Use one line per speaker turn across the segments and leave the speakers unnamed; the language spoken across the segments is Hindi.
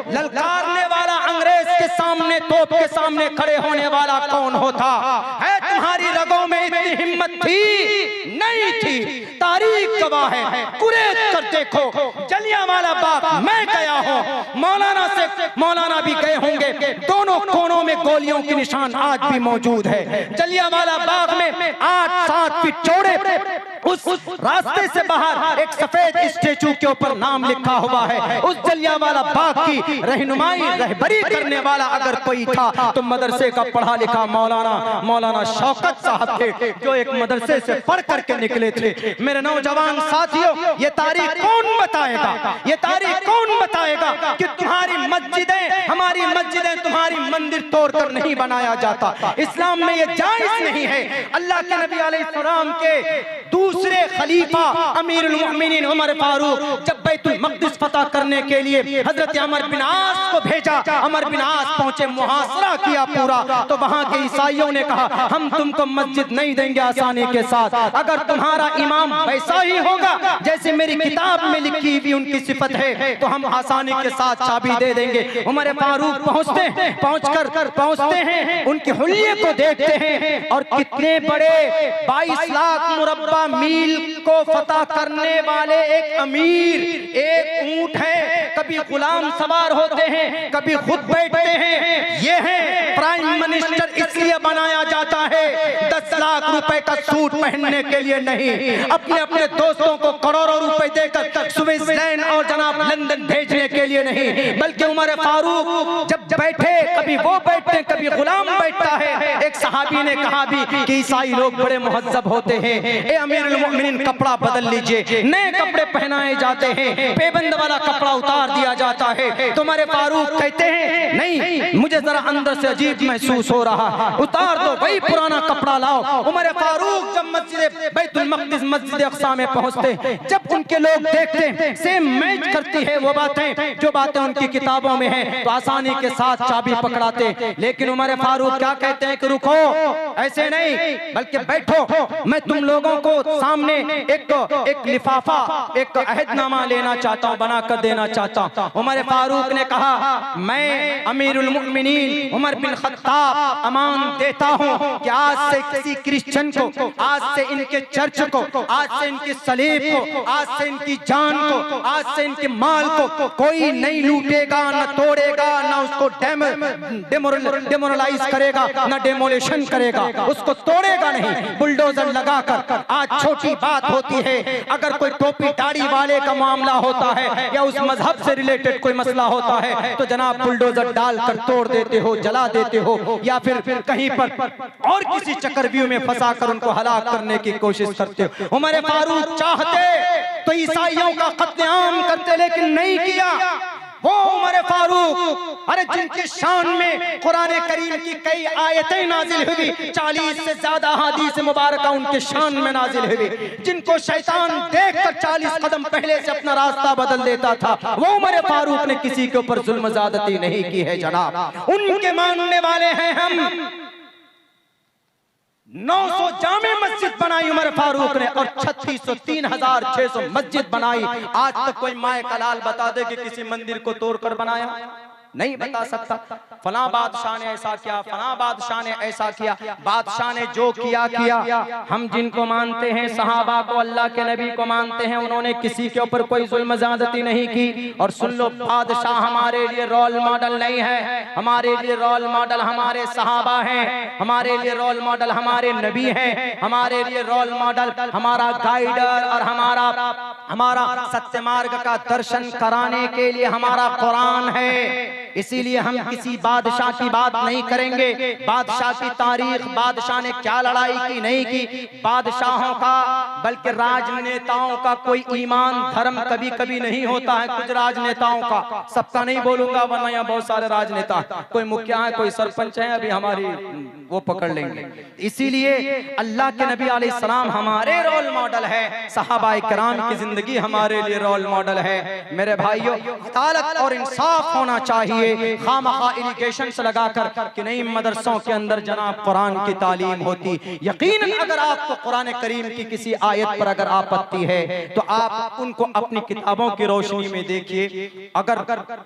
ललकारने वाला अंग्रेज के सामने, तोप के सामने खड़े होने वाला कौन होता है? तुम्हारी रगों में इतनी हिम्मत थी नहीं थी? तारीख गवाह है, कुरेद कर देखो। जलियांवाला बाग मैं गया हूँ, मौलाना भी गए होंगे, दोनों कोनों में गोलियों के निशान आज भी मौजूद है। जलियांवाला बाग में 8-7 फीट चौड़े उस रास्ते से बाहर एक सफेद स्टेचू के ऊपर नाम लिखा हुआ है। उस जलियांवाला बाग की रहबरी करने वाला अगर कोई था तो मदरसे का पढ़ा लिखा मौलाना शौकत साहब थे, जो एक मदरसे से पढ़ करके निकले थे। मेरे नौजवान साथियों, ये तारीख कौन बताएगा, ये तारीख कौन बताएगा कि तुम्हारी मस्जिदें, हमारी मस्जिदें, तुम्हारी मंदिर तोड़कर नहीं बनाया जाता। इस्लाम में ये जायज नहीं है। अल्लाह के नबी अलैहिस्सलाम के दूसरे खलीफा अमीरुल मोमिनीन उमर फारूक जब बैतुल मक़दिस फतह करने के लिए हजरत अमर बिन आस को भेजा, अमर बिन आस पहुंचे, मुहासरा किया पूरा, तो वहां के ईसाइयों ने कहा हम तुमको मस्जिद नहीं देंगे आसानी के साथ, अगर तुम्हारा इमाम वैसा ही होगा जैसे मेरी किताब में लिखी हुई उनकी सिफत है तो हम आसानी के साथ चाबी दे देंगे। उमर फारूक पहुंचते हैं, उनके हुलिये को देखते हैं और कितने बड़े 22 लाख मुरब्बा मील को फतह करने वाले एक अमीर, एक ऊंट है, कभी गुलाम सवार होते हैं, कभी खुद बैठते हैं। ये है प्राइम मिनिस्टर, इसलिए बनाया जाता है 10 लाख रुपए का सूट पहनने के लिए नहीं, अपने अपने दोस्तों को करोड़ों रुपए देकर स्विट्जरलैंड और जनाब लंदन भेजने के लिए नहीं, बल्कि उमर फारूक जब बैठे, कभी वो बैठते, कभी गुलाम बैठता है। एक सहाबी ने कहा भी कि ईसाई लोग बड़े मुहज्जब होते हैं, ए अमीरुल मोमिनीन कपड़ा बदल लीजिए, नए कपड़े पहनाए जाते हैं, पेबंद वाला कपड़ा उतार दिया जाता है। तो उमर फारूक कहते हैं नहीं, मुझे जरा अंदर से अजीब महसूस हो रहा, उतार दो, वही पुराना कपड़ा लाओ। उमर फारूक जब मस्जिद बैतुल मक़दिस, मस्जिद अक़सा में पहुंचते, जब उनके लोग देखते सेम मैच करती है वो बातें जो बातें उनकी किताबों में हैं, तो आसानी के साथ चाबी पकड़ाते। लेकिन उमर फारूक क्या कहते हैं कि रुको, ऐसे नहीं, बल्कि बैठो, मैं तुम लोगों को सामने एक लिफाफा, एक अहदनामा लेना चाहता हूं, बना कर देना चाहता हूं। उमर फारूक ने कहा मैं अमीरुल मोमिनीन उमर बिन खत्ताब अमान देता हूं कि आज से किसी क्रिश्चियन को, आज से इनके चर्च को, आज से इनकी सलीब को, आज से इनकी जान को, आज से इनके माल को कोई नहीं लूटेगा, न तोड़ेगा, न उसको डेमोरलाइज करेगा, न डेमोलेशन करेगा, उसको तोड़ेगा नहीं, बुलडोजर लगाकर। आज छोटी बात होती है, अगर कोई टोपी दाढ़ी वाले का मामला होता है या उस मजहब से रिलेटेड कोई मसला होता है तो जनाब बुलडोजर डालकर तोड़ देते हो, जला देते हो, या फिर कहीं पर और किसी चक्रव्यूह में फंसाकर उनको हलाक करने की कोशिश करते हो। उमर फारूक चाहते तो ईसाइयों का कत्लेआम करते, लेकिन नहीं किया। वो उमर फारूक, अरे जिनकी शान में कुरान करीम की कई आयतें नाजिल हुई, 40 से ज्यादा हदीस मुबारका उनके शान में नाजिल हुई, जिनको शैतान देखकर 40 कदम पहले से अपना रास्ता बदल देता था, वो उमर फारूक ने किसी के ऊपर जुल्म ज़्यादती नहीं की है जनाब। उनके मानने वाले हैं हम। 900 जामे मस्जिद बनाई उमर फारूक ने और 3600 मस्जिद बनाई। आज तक कोई माए का लाल बता दे कि किसी मंदिर को तोड़कर बनाया? नहीं बता सकता। फला बादशाह ने ऐसा किया, फला बादशाह ने ऐसा किया, बादशाह ने जो किया। हम जिनको मानते हैं, सहाबा को, अल्लाह के नबी को मानते हैं, उन्होंने किसी के ऊपर कोई जुल्म ज़्यादती नहीं की। और सुन लो, बादशाह हमारे लिए रोल मॉडल नहीं है, हमारे लिए रोल मॉडल हमारे सहाबा हैं, हमारे लिए रोल मॉडल हमारे नबी हैं, हमारे लिए रोल मॉडल हमारा गाइडर और हमारा सत्य मार्ग का दर्शन कराने के लिए हमारा कुरान है। इसीलिए हम किसी बादशाह की बात नहीं करेंगे। बादशाह की तारीख, बादशाह ने क्या लड़ाई की नहीं की, बादशाहों का बल्कि राजनेताओं का कोई ईमान धर्म कभी कभी नहीं होता है। कुछ राजनेताओं का, सबका नहीं बोलूंगा वरना यहाँ बहुत सारे राजनेता, कोई मुखिया है, कोई सरपंच है, अभी हमारी वो पकड़ लेंगे। इसीलिए अल्लाह के नबी अलैहिस्सलाम हमारे रोल मॉडल है, सहाबाए किराम की जिंदगी हमारे लिए रोल मॉडल है। मेरे भाइयों, अदालत और इंसाफ होना चाहिए, खामखा इरिगेशन से लगाकर कि नहीं मदरसों के अंदर जनाब कुरान की तालीम होती। यकीनन अगर आपको कुरान करीम की किसी आयत पर अगर आपत्ति है तो आप उनको अपनी किताबों की रोशनी में देखिए। अगर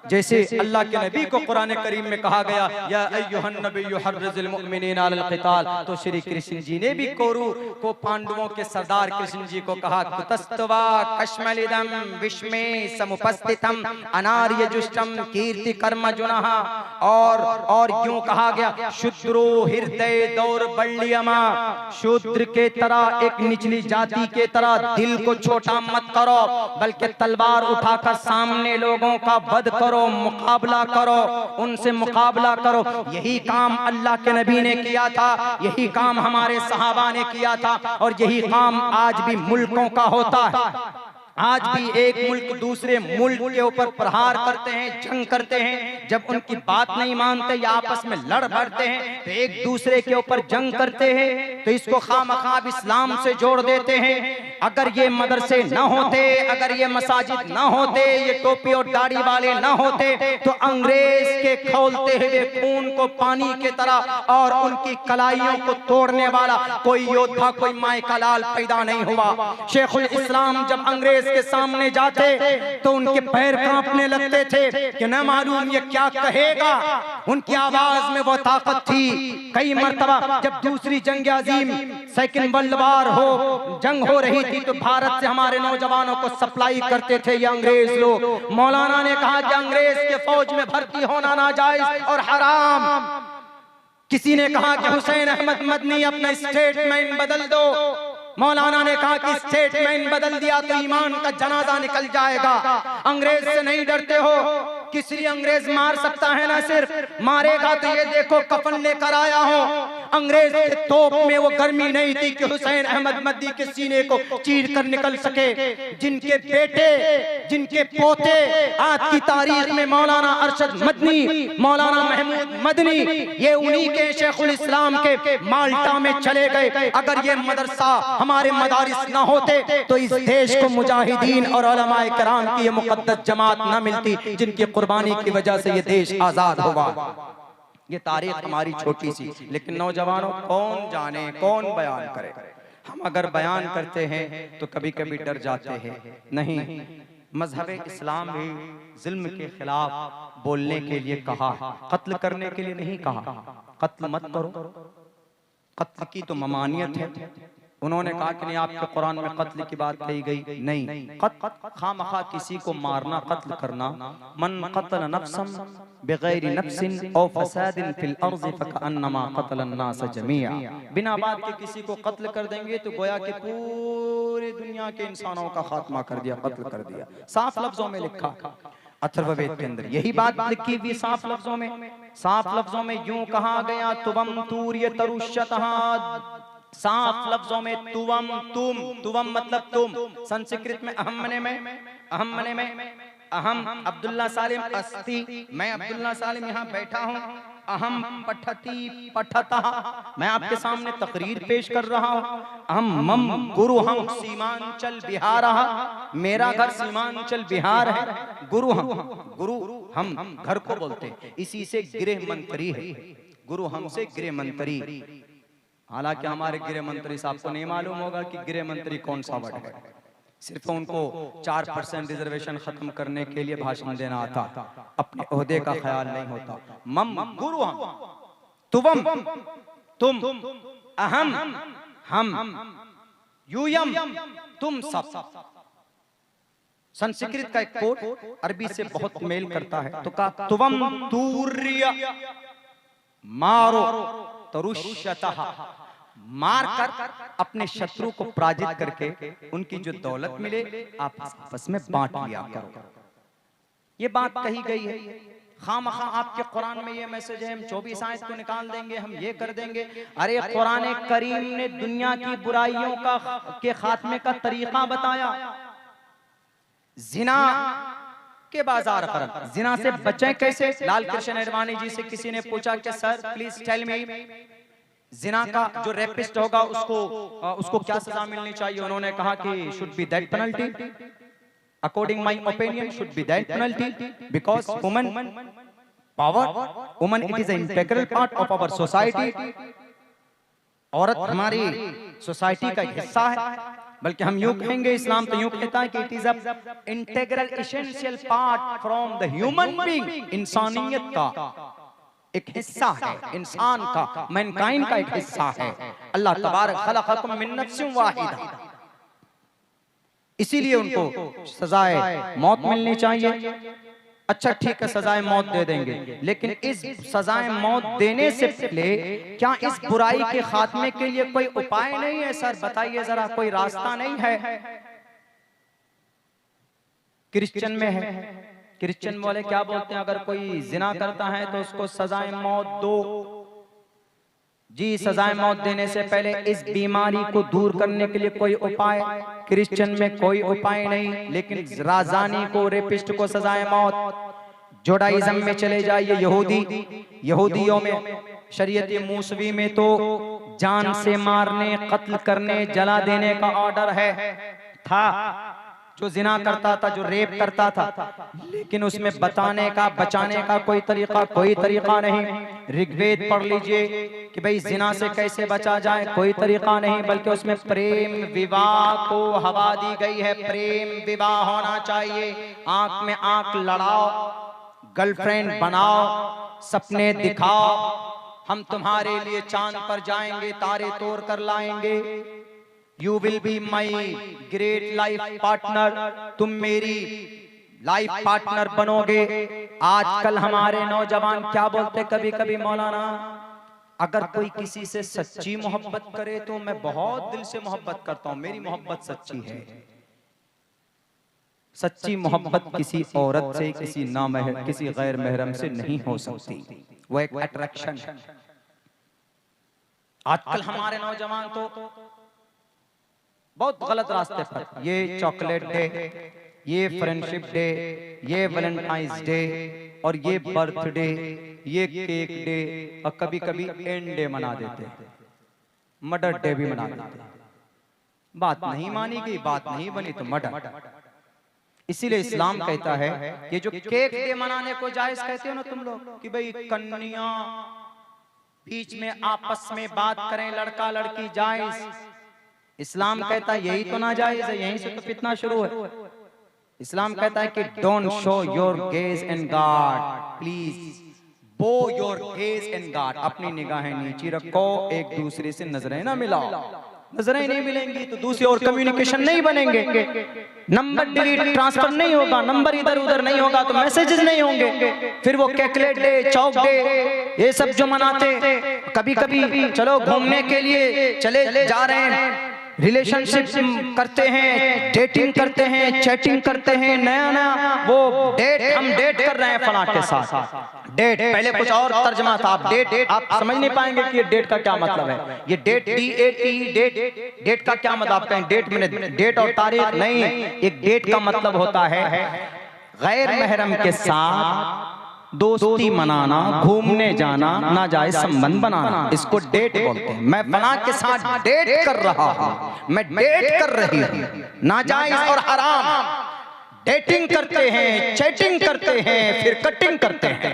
जैसे अल्लाह के नबी को कुरान करीम में कहा गया या अय्युहन नबिय्यु हर्रिज़िल मुमिनीना अलल क़िताल, तो श्री कृष्ण जी ने भी कौरव को पांडवों के सरदार कृष्ण जी को कहा कुतस्तवा कश्मलिदम विश्मे समुपस्थितम अनार्यजुष्टम कीर्ति कर्म जुनहा, और यूं कहा गया शूद्रो हृदय दौर्बल्यमा, शूद्र के तरह एक निचली जाति के तरह दिल को छोटा मत करो, बल्कि तलवार उठाकर सामने लोगों का वध करो, मुकाबला करो, उनसे मुकाबला करो। यही काम अल्लाह के नबी ने किया था, यही काम हमारे सहाबा ने किया था, और यही काम आज भी मुल्कों का होता है। आज भी एक मुल्क दूसरे मुल्क के ऊपर प्रहार करते हैं, जंग करते हैं। जब उनकी बात नहीं मानते या आपस में लड़ बढ़ते हैं तो एक दूसरे के ऊपर जंग करते हैं, तो इसको खामखा इस्लाम से जोड़ देते हैं। अगर ये मदरसे न होते, अगर ये मसाजिद न होते, ये टोपी और दाढ़ी वाले न होते, तो अंग्रेज के खौलते हुए खून को पानी की तरह और उनकी कलाइयों को तोड़ने वाला कोई योद्धा, कोई माए का लाल पैदा नहीं हुआ। शेखुल इस्लाम जब अंग्रेज के सामने जाते तो उनके पैर कांपने लगते थे कि न मालूम ये क्या कहेगा। उनकी आवाज में वो ताकत थी। कई मर्तबा जब दूसरी जंग अजीम सेकंड वर्ल्ड वॉर हो, जंग हो रही थी, तो भारत से हमारे नौजवानों को सप्लाई करते थे ये अंग्रेज लोग। मौलाना ने कहा कि अंग्रेज के फौज में भर्ती होना नाजायज और हराम। किसी ने कहा कि हुसैन अहमद मदनी अपना स्टेटमेंट बदल दो। मौलाना ने कहा कि स्टेटमेंट बदल दिया तो ईमान का जनाजा निकल जाएगा। अंग्रेज से नहीं डरते हो, किसी अंग्रेज मार सकता है ना, सिर्फ मारेगा तो ये देखो कफन लेकर आया हो। अंग्रेज के तोप में वो गर्मी नहीं थी कि हुसैन अहमद मदनी के सीने को चीर कर निकल सके। जिनके बेटे, जिनके पोते आज की तारीख में मौलाना अरशद मदनी, मौलाना महमूद मदनी, ये उन्हीं के शेखुल इस्लाम के माल्टा में चले गए। अगर ये मदरसा हमारे मदारिस ना होते तो इस देश को मुजाहिदीन और उलमाए किराम की ये मुक़द्दस जमात ना मिलती, जिनकी कुर्बानी की वजह से ये देश आजाद हुआ। ये तारीख हमारी छोटी सी, लेकिन नौजवानों कौन जाने, कौन बयान करे। हम अगर बयान करते हैं तो कभी कभी डर जाते हैं। नहीं, मजहब इस्लाम भी जुल्म के खिलाफ बोलने के लिए कहा, कत्ल करने के लिए नहीं कहा। कत्ल मत करो, कत्ल की तो ममानियत है। उन्होंने कहा कि नहीं, आपके कुरान में कत्ल की बात कही गई नहीं। खामखा किसी को मारना, कत्ल करना, मन कतल नफ्सन बिगैर नफ्सिन औ फसादिन फिल अर्ज़ फकअन्नमा कतल अन्नास जमीआ, बिना बात के किसी को कत्ल कर देंगे तो गोया कि पूरी दुनिया के इंसानों का खात्मा कर दिया, कत्ल कर दिया। साफ लफ्जों में लिखा अथर्ववेद के अंदर यही बात लिखी हुई, साफ लफ्जों में, साफ लफ्जों में यूं कहा गया तुवम तूर्य तरुष्यतहा, साफ लफ्जों में तुवम, तुम, तुवम मतलब तुम। संस्कृत में अहम मने में, अहम मने में, अहम अब्दुल्ला सालिम अस्ति, मैं अब्दुल्ला सालिम यहाँ बैठा हूँ। अहम पठती पठता, मैं आपके सामने तकरीर पेश कर रहा हूँ। अहम मम गुरु हम सीमांचल बिहार, मेरा घर सीमांचल बिहार है। गुरु हम, गुरु हम घर को बोलते हैं, इसी से गृह मंत्री है। गुरु हमसे गृह मंत्री। हालांकि हमारे गृह मंत्री साहब को नहीं मालूम होगा कि गृह मंत्री कौन सा वर्ड है। सिर्फ उनको 4% रिजर्वेशन खत्म करने के लिए भाषण देना आता, अपने ओहदे का ख्याल नहीं होता। मम गुरु हम, तुवम तुम, अहम हम, यूयम तुम सब। संस्कृत का एक कोड अरबी से बहुत मेल करता है, तो का तुवम तूर्य मारो तरुष्यतः, मारकर अपने शत्रु को पराजित करके उनकी जो दौलत मिले आप आपस में बांट लिया करो। ये बात कही गई है। खामखा आपके कुरान में ये मैसेज है, हम 24 आयत को निकाल देंगे, हम ये कर देंगे। अरे कुरान करीम ने दुनिया की बुराइयों का के खात्मे का तरीका बताया। जिना के बाजार करम, जिना से बचें कैसे। लाल कृष्ण अडवाणी जी से किसी ने पूछा कि सर प्लीज टेल मी, जिना का जो रेपिस्ट होगा उसको क्या सजा मिलनी चाहिए। उन्होंने कहा कि should be that penalty, according my opinion should be that penalty, because woman power, woman it is an integral part of our society. औरत हमारी सोसाइटी का हिस्सा है। बल्कि हम यूं कहेंगे, इस्लाम तो यूं कहता है कि it is a integral essential part from the human being, इंसानियत का एक हिस्सा है, इंसान का, मैनकाइंड का एक हिस्सा है। अल्लाह तबारक खलक़कुम मिन नफ्सिन वाहिदा, इसीलिए उनको सजाए मौत मिलनी चाहिए। अच्छा ठीक है, सजाए मौत दे देंगे, लेकिन इस सजाए मौत देने से पहले क्या इस बुराई के खात्मे के लिए कोई उपाय नहीं है? सर बताइए जरा, कोई रास्ता नहीं है? क्रिश्चियन में है, क्रिश्चियन वाले क्या बोलते हैं, अगर कोई जिना करता है तो उसको सजाए मौत दो। जी, सजाए मौत देने से पहले इस बीमारी को दूर करने के लिए कोई उपाय? क्रिश्चियन में कोई उपाय नहीं, लेकिन राजानी को, रेपिस्ट को सजाए मौत। जोडाइज्म में चले जाइए, यहूदियों में शरीयत मूसवी में तो जान से मारने, कत्ल करने, जला देने का ऑर्डर है था जो जिना करता था, जो रेप करता था, लेकिन उसमें बताने का, बचाने का कोई तरीका नहीं। ऋग्वेद पढ़ लीजिए कि भाई जिना से कैसे बचा जाए, कोई तरीका नहीं, बल्कि उसमें प्रेम विवाह को हवा दी गई है। प्रेम विवाह होना चाहिए, आंख में आंख लड़ाओ, गर्लफ्रेंड बनाओ, सपने दिखाओ, हम तुम्हारे लिए चांद पर जाएंगे, तारे तोड़ कर लाएंगे, you will be my great life partner, तुम मेरी लाइफ पार्टनर बनोगे। आजकल हमारे नौजवान क्या बोलते, कभी कभी मौलाना अगर कोई किसी से सच्ची मोहब्बत करे तो मैं बहुत दिल से मोहब्बत करता हूं, मेरी मोहब्बत सच्ची है। सच्ची मोहब्बत किसी औरत से, किसी नामहरम, किसी गैर महरम से नहीं हो सकती, वो एक अट्रैक्शन है। आजकल हमारे नौजवान तो बहुत गलत रास्ते पर, ये चॉकलेट डे, ये फ्रेंडशिप डे, ये वैलेंटाइंस डे, और ये बर्थडे, ये केक डे, और कभी कभी एंड डे मना देते, मर्डर डे भी मना देते। बात नहीं मानी गई, बात नहीं बनी तो मर्डर। इसीलिए इस्लाम कहता है ये जो केक डे मनाने को जायज कहते हो ना तुम लोग, कि भाई कन्या बीच में आपस में बात करें, लड़का लड़की जायज, इस्लाम कहता है यही तो नाजायज है, यहीं से तो फितना शुरू है। इस्लाम कहता है कि don't show your gauge and guard, please बो योर गेज एंड गार्ड, अपनी निगाहें नीचे रखो, एक दूसरे से नजरें ना मिलाओ। नजरें नहीं मिलेंगी तो दूसरी और कम्युनिकेशन नहीं बनेंगे, नंबर डिलीट ट्रांसफर नहीं होगा, नंबर इधर उधर नहीं होगा तो मैसेजेस नहीं होंगे। फिर वो कैकलेट डे, चौक डे, ये सब जो मनाते, कभी कभी चलो घूमने के लिए चले जा रहे हैं, रिलेशनशिप करते हैं, डेटिंग करते हैं, चैटिंग करते हैं, नया नया वो डेट, हम डेट कर रहे हैं फलां के साथ। डेट पहले कुछ और तर्जमा था, आप डेट आप समझ नहीं पाएंगे कि ये डेट का क्या मतलब है। ये डेट DAT, डेट का क्या मतलब? आप कहें डेट में डेट और तारीख नहीं, एक डेट का मतलब होता है गैर महरम के साथ दोस्ती मनाना, घूमने जाना, नाजायज संबंध बनाना, इसको डेट बोलते हैं। मैं फलां के साथ डेट कर रहा हूं, मैं डेट कर रही हूं, नाजायज और हराम। डेटिंग करते हैं, चैटिंग करते हैं, फिर कटिंग करते हैं,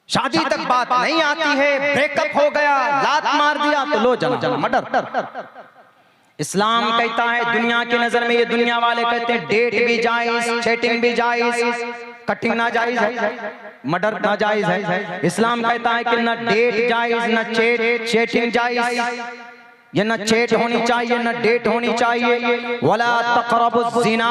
शादी तक बात नहीं आती है, ब्रेकअप हो गया, लात मार दिया तो लो जना मर्डर। इस्लाम कहता है दुनिया की नजर में, ये दुनिया वाले कहते हैं डेट भी जायज, चैटिंग भी जायज, कटिंग ना जायज है, मर्डर ना जायज है। इस्लाम कहता है कि न डेट जायज, न चैटिंग जायज, ये न चैट होनी चाहिए, न डेट होनी चाहिए। वला तक़रबुज़ ज़िना,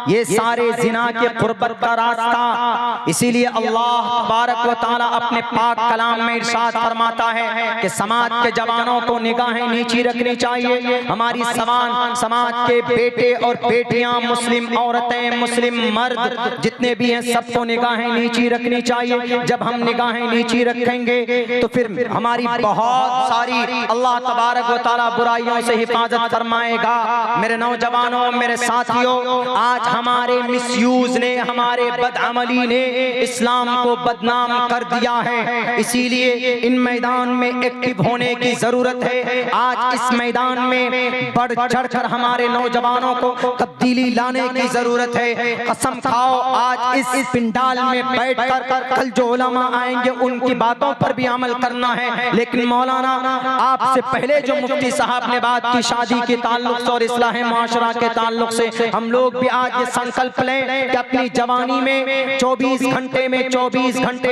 ये सारे जिना के क़ुर्बत का रास्ता। इसीलिए अल्लाह तबारक व तआला अपने पाक कलाम में इरशाद फरमाता है कि समाज के जवानों को निगाहें नीची रखनी चाहिए। हमारी समाज के बेटे और बेटियां, मुस्लिम औरतें, मुस्लिम मर्द जितने भी हैं, सबको निगाहें नीची रखनी चाहिए। जब हम निगाहें नीची रखेंगे तो फिर हमारी बहुत सारी अल्लाह तबारक व तआला बुराइयों से हिफाजत फरमाएगा। मेरे नौजवानों, मेरे साथियों, आज हमारे मिसयूज ने, हमारे बदअमली ने इस्लाम को बदनाम कर दिया है। इसीलिए इन मैदान में एक्टिव होने की जरूरत है। आज इस मैदान में बढ़ चढ़कर हमारे नौजवानों को तब्दीली लाने की जरूरत है। कसम खाओ, आज इस पिंडाल में बैठकर कल जो उलमा आएंगे उनकी बातों पर भी अमल करना है। लेकिन मौलाना, आपसे पहले जो मुफ्ती साहब ने बात की शादी के ताल्लुक से और इस्लाह माशरा के ताल्लुक से, हम लोग भी आज ये संकल्प लें कि अपनी जवानी में 24 घंटे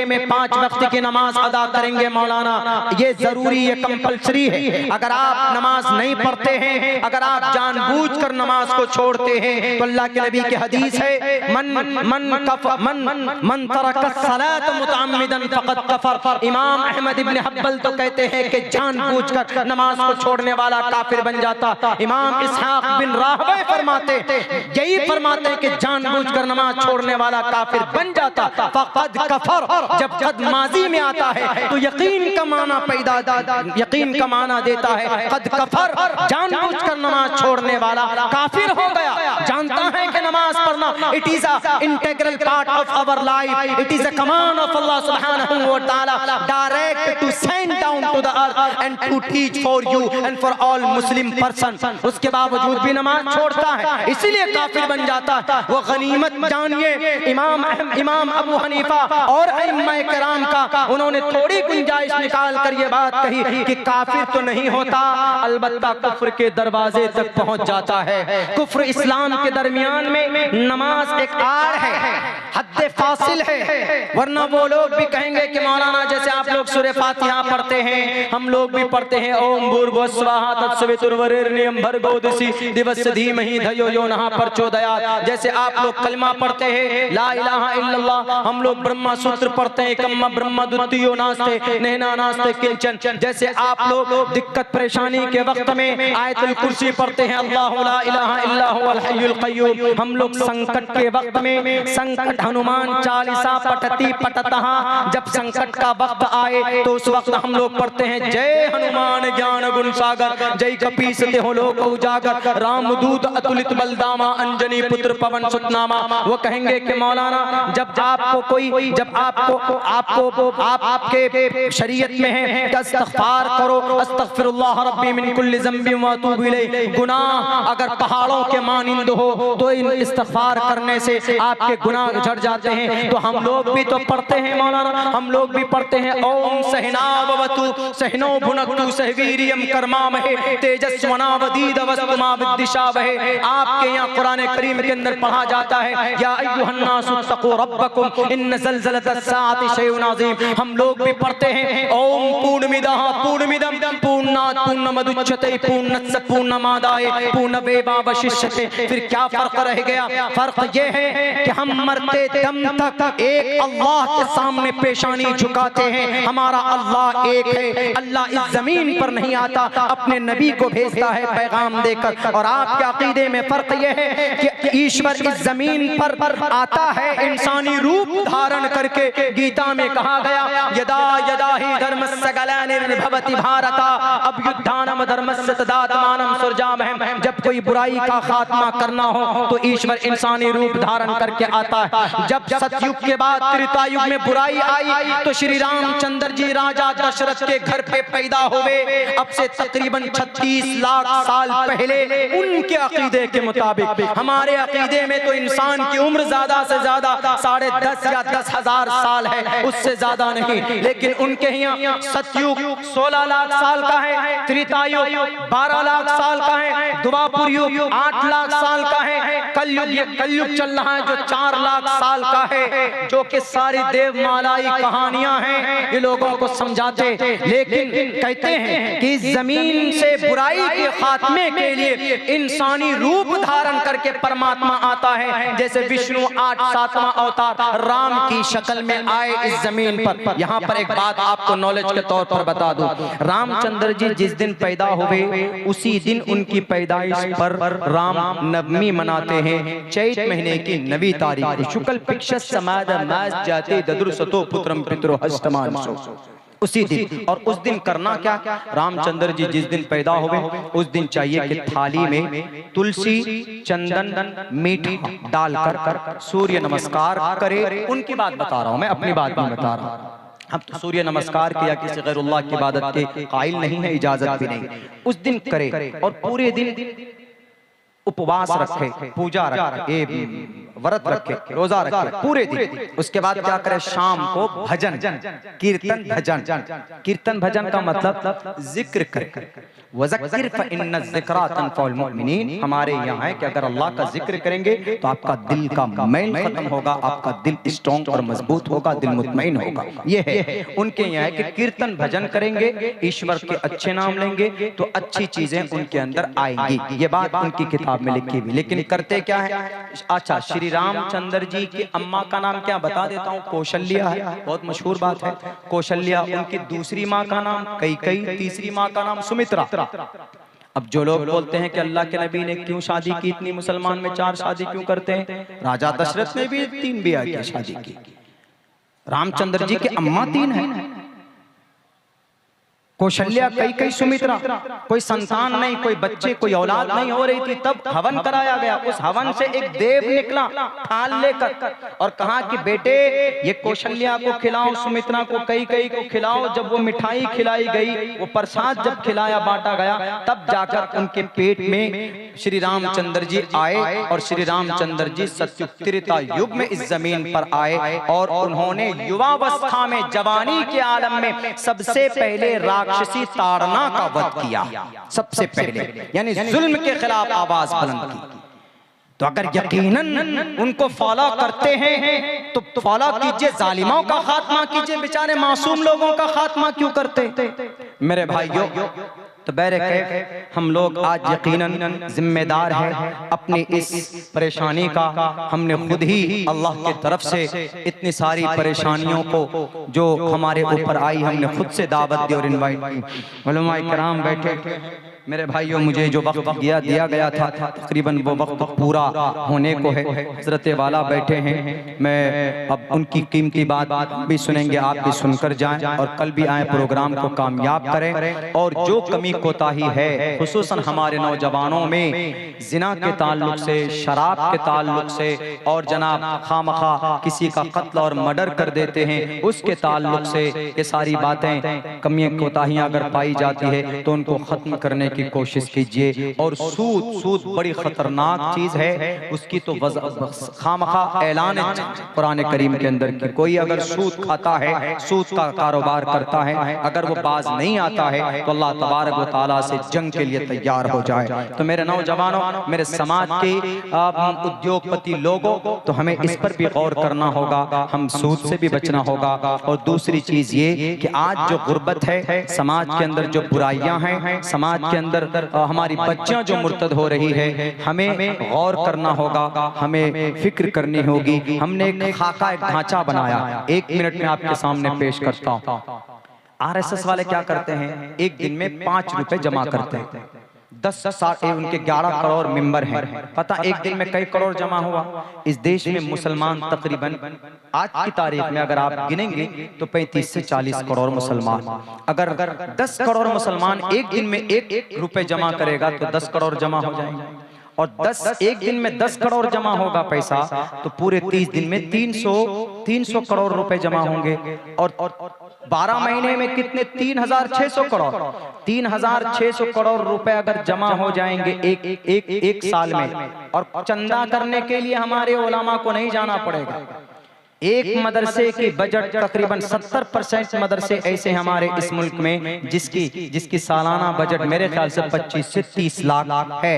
में 5 वक्त की नमाज अदा करेंगे। मौलाना ये जरूरी, ये कंपलसरी है। अगर आप नमाज नहीं पढ़ते हैं, अगर आप जानबूझकर नमाज को छोड़ते हैं, तो अल्लाह के नबी की हदीस है, मन तरक सलात मुतअम्मिदन फक़द कफर। इमाम अहमद इब्न हंबल तो कहते हैं कि जानबूझकर नमाज को छोड़ने वाला काफिर बन जाता। इमाम इसहाक बिन राहवे फरमाते, यही फरमाते कि जानबूझकर नमाज छोड़ने वाला काफिर बन जाता। फक़द कफर जब कद माजी में आता है तो यकीन का माना देता है। कद कफर जानबूझकर नमाज छोड़ने वाला काफिर हो गया। जानता है कि नमाज पढ़ना it is a integral part of our life, it is a command of Allah सुब्हानहू व तआला direct to send down to the earth and to teach for you and for all Muslim person. उसके बावजूद भी नमाज छोड़ता है, इसीलिए काफिर बन जाता है। वो गनीमत जानिए इमाम अबू हनीफा और अइम्मा किराम का, उन्होंने थोड़ी गुंजाइश निकाल कर ये बात कही कि काफिर तो नहीं होता, अलबत्ता कुफ्र के दरवाजे तक पहुंच जाता है। कुफ्र इस्लाम के दरमियान में नमाज एक आड़ है, हद फासिल है। वरना वो लोग भी कहेंगे कि मौलाना जैसे आप लोग सूरह फातिहा पढ़ते हैं, हम लोग भी पढ़ते हैं, ओम भूर्भुवस्वाहा तत्सवितुर्वरेण्यं भर्गो दिवस्य धीमहि धियो यो नः प्रचोदयात्। जैसे आप लोग कलमा पढ़ते हैं ला इलाहा इल्लल्लाह, हम लोग ब्रह्मा सूत्र पढ़ते हैं कम्मा ब्रह्म द्वितीयो नास्ते नैना नास्ते किंचन। जैसे आप लोग दिक्कत परेशानी के वक्त में आयतुल कुर्सी पढ़ते हैं अल्लाहु ला इलाहा इल्ला हुवल हय्युल क़य्यूम। हम लोग संकट के वक्त में संकट हनुमान चालीसा पठतः, जब संकट का वक्त आए तो उस वक्त हम लोग पढ़ते हैं जय हनुमान ज्ञान गुण सागर, जय कपीसते हो लोक उजागर, रामदूत अतुलित बलदामा, अंजनी पुत्र पवन सुतनामा। वो कहेंगे कि मौलाना जब आपको कोई, जब आपके शरीयत में है कि इस्तिग़फ़ार करो, अस्तग़फ़िरुल्लाह रब्बी मिन कुल्लि ज़ंबिन व अतूबु इलैहि, गुनाह अगर पहाड़ों के मानिंद हो तो इन इस्तिग़फ़ार करने से आपके गुनाह झड़ जाते हैं। तो हम लोग भी तो पढ़ते हैं मौलाना, हम लोग भी पढ़ते हैं ओम सहनावतु सहनो भुनक्तु सहवीर्यम कर्मामहे तेजस्वनावदीद वस्तुमा विद्दिशावहे। आपके यहाँ कुरान करीम के अंदर पढ़ा जाता है या अय्युहन्नासु तक़ू रब्बकुम इन्न ज़लज़लतस्साअति शैउन अज़ीम। हम लोग भी पढ़ते हैं ओम पूर्णमिदः पूर्णमिदं पूर्णात् पूर्णमुदच्यते पूर्णस्य पूर्णमादाय पूर्णमेवावशिष्यते। फिर क्या फर्क रह गया? फर्क ये है कि हम मरते दम तक एक अल्लाह के सामने पेशानी झुकाते हैं। हमारा अल्लाह एक है, अल्लाह इस जमीन पर नहीं आता, अपने नबी को भेजता है पैगाम देकर। और आपके अकीदे में फर्क यह है कि ईश्वर इस जमीन पर आता है इंसानी रूप धारण करके। गीता में कहा गया यदा यदा ही धर्मस्य ग्लानिर्भवति भारत अभ्युत्थानम धर्मस्य तदात्मानं सृजामहे। जब कोई बुराई का खात्मा करना हो तो ईश्वर इंसानी रूप धारण करके आता है। जब सतयुग के बाद त्रेता युग में बुराई आई तो श्री रामचंद्र जी राजा दशरथ के घर पे पैदा हुए। अब से तकरीबन 36 लाख साल पहले उनके अकीदे के मुताबिक। हमारे अकीदे में तो इंसान की उम्र ज्यादा से ज्यादा 10.5 या 10,000 साल है, उससे ज्यादा नहीं। लेकिन उनके यहाँ सतयुग 16 लाख साल का है, त्रेता युग 12 लाख साल का है, द्वापर युग 8 लाख साल का है, कलयुग चल रहा है जो 4 लाख साल का है, जो कि सारी देवमालाई कहानियां हैं, ये लोगों को समझाते। लेकिन कहते हैं कि जमीन से बुराई के खात्मे के लिए इंसानी रूप धारण करके परमात्मा आता है। जैसे विष्णु 7वां अवतार राम की शक्ल में आए इस जमीन पर। यहाँ पर एक बात आपको नॉलेज के तौर पर बता दूं, रामचंद्र जी जिस दिन पैदा हुए उसी दिन उनकी पैदाइश पर राम नवमी मनाते हैं, चैत महीने की 9वीं तारीख, शुक्ल पक्षस समाद मास जाते ददुरसतो पुत्रम पितरो हस्तमानसो, उसी दिन। और उस दिन करना क्या? रामचंद्र जी जिस दिन पैदा हुए उस दिन चाहिए कि थाली में तुलसी चंदन मीठा डालकर सूर्य नमस्कार करे। उनकी बात बता रहा हूं, मैं अपनी बात नहीं बता रहा हूं। हम तो सूर्य नमस्कार किया किसी गैरुल्लाह की इबादत के कायल नहीं है, इजाजत भी नहीं। उस दिन करे और पूरे दिन उपवास रखे, पूजा रखे, व्रत रखे, रोजा रखे पूरे दिन। उसके बाद क्या करे, शाम को भजन कीर्तन भजन। कीर्तन भजन का मतलब जिक्र करे। वज़क्किर फ़इन्न ज़िक्रा तनफ़उल मुमिनीन। हमारे यहाँ है कि अगर अल्लाह का जिक्र करेंगे तो आपका दिल का मैल खत्म होगा, आपका दिल स्ट्रॉन्ग और मजबूत होगा, दिल मुतमईन होगा। ये है उनके यहाँ है कि कीर्तन भजन करेंगे, ईश्वर के अच्छे नाम लेंगे तो अच्छी चीजें उनके अंदर आएंगी। ये बात उनकी किताब में लिखी हुई। लेकिन करते क्या है? अच्छा, श्री रामचंद्र जी की अम्मा का नाम क्या बता देता हूँ, कौशल्या है, बहुत मशहूर बात है कौशल्या। उनकी दूसरी माँ का नाम कैकेयी, तीसरी माँ का नाम सुमित्रा। अब जो लोग बोलते हैं कि अल्लाह के नबी ने क्यों शादी की, इतनी मुसलमान में 4 शादी क्यों करते हैं? राजा दशरथ ने भी 3 ब्याह की शादी की, रामचंद्र जी के अम्मा 3 है, कौशल्या, कैकेयी, सुमित्रा। कोई संतान नहीं, कोई बच्चे, कोई औलाद नहीं हो रही थी, तब हवन कराया गया। उस हवन से एक देव निकला थाल लेकर और कहा कि बेटे ये कौशल्या को खिलाओ, सुमित्रा को, कैकेयी को खिलाओ। जब वो मिठाई खिलाई गई, वो प्रसाद जब खिलाया बांटा गया, तब जाकर उनके पेट में श्री रामचंद्र जी आए और श्री रामचंद्र जी सत्युग त्रेता युग में इस जमीन पर आए और उन्होंने युवावस्था में, जवानी के आलम में सबसे पहले राक्षसी ताड़ना का वध किया, सबसे पहले, यानी जुल्म के खिलाफ आवाज बुलंद की। तो अगर यकीनन उनको फॉलो करते हैं तो फॉलो कीजिए, जालिमों का खात्मा कीजिए, बेचारे मासूम लोगों का खात्मा क्यों करते? मेरे भाइयों, तो बैरक हम लोग आज यकीनन जिम्मेदार हैं अपनी इस परेशानी का। हमने खुद ही अल्लाह की तरफ से इतनी सारी परेशानियों को जो हमारे ऊपर आई, हमने खुद से दावत दी और इनवाइट की। उलमाए किराम बैठे। मेरे भाइयों, मुझे जो वक्त दिया गया था तकरीबन वो वक्त पूरा होने को है। हजरत वाला बैठे हैं, मैं अब उनकी कीमती बात भी सुनेंगे, आप भी सुनकर जाएं और कल भी आए, प्रोग्राम को कामयाब करें। और जो कमी कोताही है खुसूसन हमारे नौजवानों में, जिना के ताल्लुक से, शराब के ताल्लुक से, और जनाब खामखा किसी का कत्ल और मर्डर कर देते हैं, उसके ताल्लुक से ये सारी बातें, कमियां कोताहियां अगर पाई जाती है तो उनको खत्म करने की कोशिश कीजिए। और सूद बड़ी खतरनाक चीज है, उसकी तो खामखा ऐलान कुरान करीम के अंदर की, कोई अगर सूद खाता है, सूद का कारोबार करता है, अगर वो बाज नहीं आता है तो अल्लाह तबारक व तआला से जंग के लिए तैयार हो जाए। तो मेरे नौजवानों, मेरे समाज के उद्योगपति लोगों, तो हमें इस पर भी गौर करना होगा, हम सूद से भी बचना होगा। और दूसरी चीज ये कि आज जो गुर्बत है समाज के अंदर, जो बुराइयां हैं समाज के अंदर, हमारी बच्चियां जो मुर्तद हो रही है, हमें गौर करना होगा, हमें फिक्र करनी होगी। हमने एक खाका, एक ढांचा बनाया, 1 मिनट में आपके सामने पेश करता हूं। आरएसएस वाले क्या करते हैं, एक दिन में 5 रुपए जमा करते हैं। 10 साल उनके 11 करोड़ मेंबर हैं। पता एक दिन में कई करोड़ जमा हुआ? इस देश में मुसलमान तकरीबन आज की तारीख में अगर आप गिनेंगे तो 35 से 40 करोड़ मुसलमान। अगर 10 करोड़ मुसलमान एक दिन में 1 रुपए जमा करेगा तो 10 करोड़ जमा हो जाएंगे। और 1 दिन में 10 करोड़ जमा होगा पैसा, तो पूरे 30 दिन में 300 करोड़ रुपए जमा होंगे। और 12 महीने में कितने? 3600 करोड़। 3600 करोड़ रुपए अगर जमा हो जाएंगे एक साल में। और चंदा करने के लिए हमारे उलमा को नहीं जाना पड़ेगा। एक मदरसे की बजट तकरीबन 70% मदरसे ऐसे हमारे इस मुल्क में जिसकी सालाना बजट मेरे ख्याल से 25 से 30 लाख है।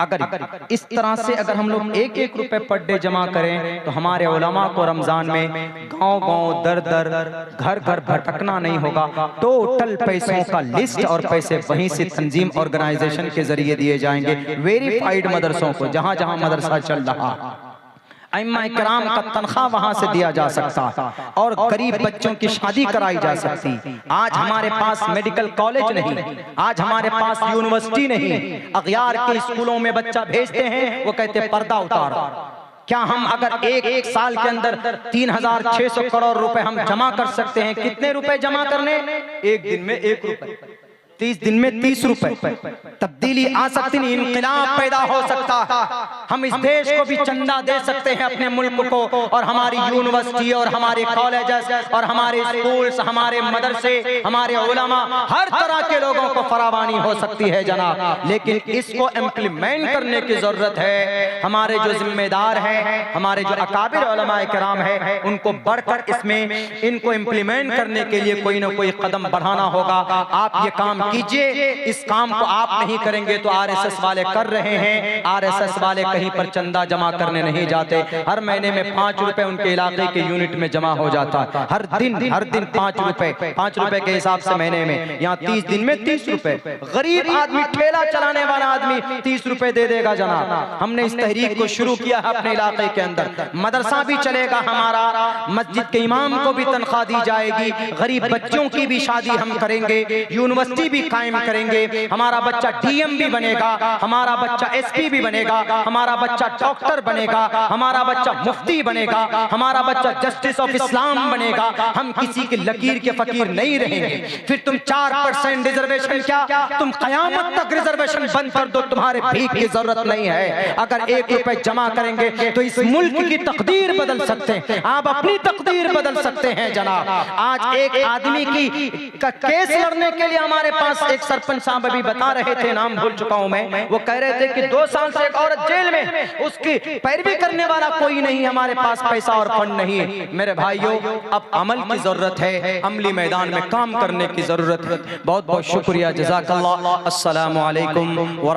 अगर इस तरह से अगर हम लोग 1-1 रुपए पर डे जमा करें तो हमारे उलमा को रमजान में गांव-गांव, दर-दर, घर-घर भटकना नहीं होगा। टोटल पैसों का लिस्ट और पैसे वहीं से तंजीम ऑर्गेनाइजेशन के जरिए दिए जाएंगे, वेरीफाइड मदरसों को, जहां जहां मदरसा चल रहा, अइम्मा किराम का तनख्वाह वहां से दिया जा सकता और गरीब बच्चों की शादी कराई जा सकती। आज हमारे पास मेडिकल कॉलेज नहीं, आज हमारे पास यूनिवर्सिटी नहीं। अगयार के स्कूलों में बच्चा भेजते हैं, वो कहते हैं पर्दा उतार। क्या हम अगर एक साल के अंदर 3600 करोड़ रुपए हम जमा कर सकते हैं? कितने रुपए जमा करने? एक दिन में 1 रुपए। 30 दिन में 30 रुपए तब्दीली आ सकती है, इनकलाब पैदा हो सकता है। हम इस देश को भी चंदा दे सकते हैं अपने मुल्क को, और हमारी यूनिवर्सिटी और हमारे कॉलेजेस और हमारे स्कूल्स, हमारे मदरसे, हमारे उलमा, हर तरह के लोगों को फरावानी हो सकती है जनाब। लेकिन इसको इम्प्लीमेंट करने की जरूरत है। हमारे जो जिम्मेदार हैं, हमारे जो अकाबिर उलमाए किराम है, उनको बढ़कर इसमें इनको इम्प्लीमेंट करने के लिए कोई ना कोई कदम बढ़ाना होगा। आप ये काम कीजिए। इस काम को आप नहीं करेंगे तो आरएसएस वाले कर रहे हैं। आरएसएस वाले कहीं पर चंदा जमा करने नहीं जाते। हर महीने में 5 रुपए उनके इलाके के यूनिट में जमा हो जाता है। हर दिन 5 रुपए के हिसाब से महीने में। यहाँ 30 दिन में 30 रुपए। गरीब आदमी, ठेला चलाने वाला आदमी 30 रुपए दे देगा जनाब। हमने इस तहरीक को शुरू किया है अपने इलाके के अंदर। मदरसा भी चलेगा हमारा, मस्जिद के इमाम को भी तनख्वाह दी जाएगी, गरीब बच्चों की भी शादी हम करेंगे, यूनिवर्सिटी भी कायम करेंगे। हमारा बच्चा डीएम भी बनेगा, हमारा बच्चा एसपी भी बनेगा, हमारा बच्चा डॉक्टर बनेगा, हमारा बच्चा मुफ्ती बनेगा, हमारा बच्चा जस्टिस ऑफ इस्लाम बनेगा। हम किसी की लकीर के फकीर नहीं रहेंगे। फिर तुम 4% रिजर्वेशन क्या, तुम कयामत तक रिजर्वेशन बंद कर दो, तुम्हारे भीख की जरूरत नहीं है। अगर 1 रुपए जमा करेंगे तो इस मुल्क की तकदीर बदल सकते हैं, आप अपनी तकदीर बदल सकते हैं जनाब। आज एक आदमी की केस लड़ने के लिए हमारे पास एक सरपंच साहब अभी बता रहे थे, नाम भूल चुका हूं मैं, वो कह रहे थे कि 2 साल से एक औरत जेल में, उसकी पैरवी करने वाला कोई नहीं, हमारे पास पैसा और फंड नहीं है। मेरे भाइयों, अब अमल की जरूरत है, अमली मैदान में काम करने की जरूरत है। बहुत बहुत शुक्रिया, जज़ाकल्लाह। अस्सलामु अलैकुम व